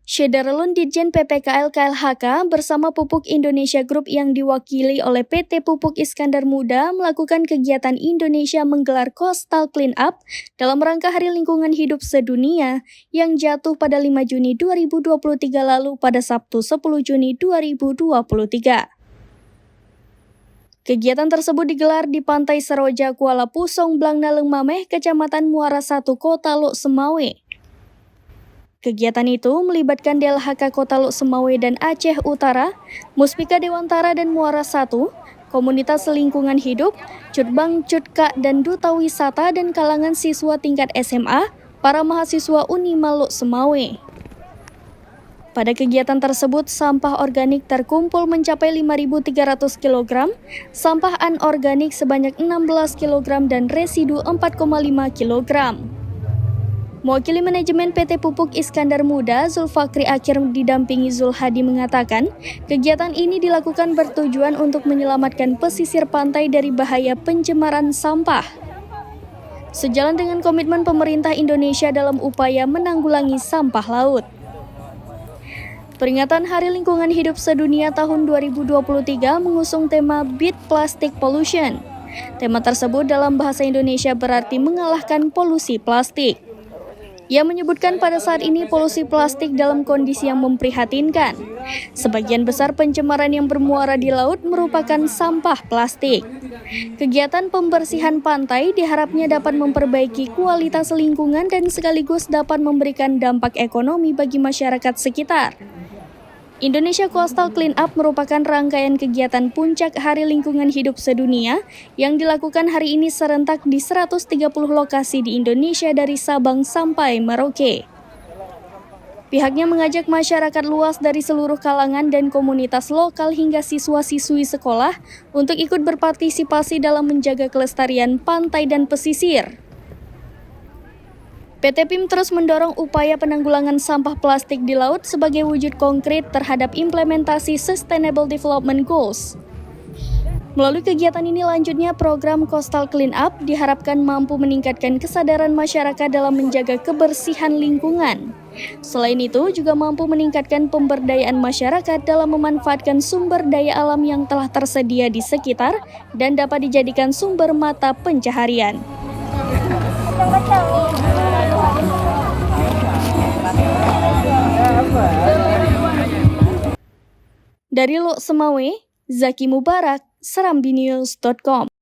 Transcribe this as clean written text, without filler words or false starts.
Syederlun Ditjen PPKL KLHK bersama Pupuk Indonesia Group yang diwakili oleh PT Pupuk Iskandar Muda melakukan kegiatan Indonesia menggelar Coastal Clean Up dalam rangka Hari Lingkungan Hidup Sedunia yang jatuh pada 5 Juni 2023 lalu pada Sabtu 10 Juni 2023. Kegiatan tersebut digelar di Pantai Seroja, Kuala Pusong, Blang Naleng Mameh, Kecamatan Muara 1, Kota Lok Semawe. Kegiatan itu melibatkan DLHK Kota Lok Semawe dan Aceh Utara, Muspika Dewantara dan Muara 1, Komunitas Lingkungan Hidup, Cutbang Cutka dan Duta Wisata dan kalangan siswa tingkat SMA, para mahasiswa Unima Lok Semawe. Pada kegiatan tersebut, sampah organik terkumpul mencapai 5.300 kg, sampah anorganik sebanyak 16 kg dan residu 4,5 kg. Mewakili manajemen PT Pupuk Iskandar Muda, Zulfakri Akir didampingi Zulhadi mengatakan, kegiatan ini dilakukan bertujuan untuk menyelamatkan pesisir pantai dari bahaya pencemaran sampah. Sejalan dengan komitmen pemerintah Indonesia dalam upaya menanggulangi sampah laut. Peringatan Hari Lingkungan Hidup Sedunia tahun 2023 mengusung tema Beat Plastic Pollution. Tema tersebut dalam bahasa Indonesia berarti mengalahkan polusi plastik. Ia menyebutkan pada saat ini polusi plastik dalam kondisi yang memprihatinkan. Sebagian besar pencemaran yang bermuara di laut merupakan sampah plastik. Kegiatan pembersihan pantai diharapnya dapat memperbaiki kualitas lingkungan dan sekaligus dapat memberikan dampak ekonomi bagi masyarakat sekitar. Indonesia Coastal Clean Up merupakan rangkaian kegiatan puncak Hari Lingkungan Hidup Sedunia yang dilakukan hari ini serentak di 130 lokasi di Indonesia dari Sabang sampai Merauke. Pihaknya mengajak masyarakat luas dari seluruh kalangan dan komunitas lokal hingga siswa-siswi sekolah untuk ikut berpartisipasi dalam menjaga kelestarian pantai dan pesisir. PT PIM terus mendorong upaya penanggulangan sampah plastik di laut sebagai wujud konkret terhadap implementasi Sustainable Development Goals. Melalui kegiatan ini lanjutnya program Coastal Clean Up diharapkan mampu meningkatkan kesadaran masyarakat dalam menjaga kebersihan lingkungan. Selain itu juga mampu meningkatkan pemberdayaan masyarakat dalam memanfaatkan sumber daya alam yang telah tersedia di sekitar dan dapat dijadikan sumber mata pencaharian. Dari Lok Semawe, Zaki Mubarak, serambinews.com.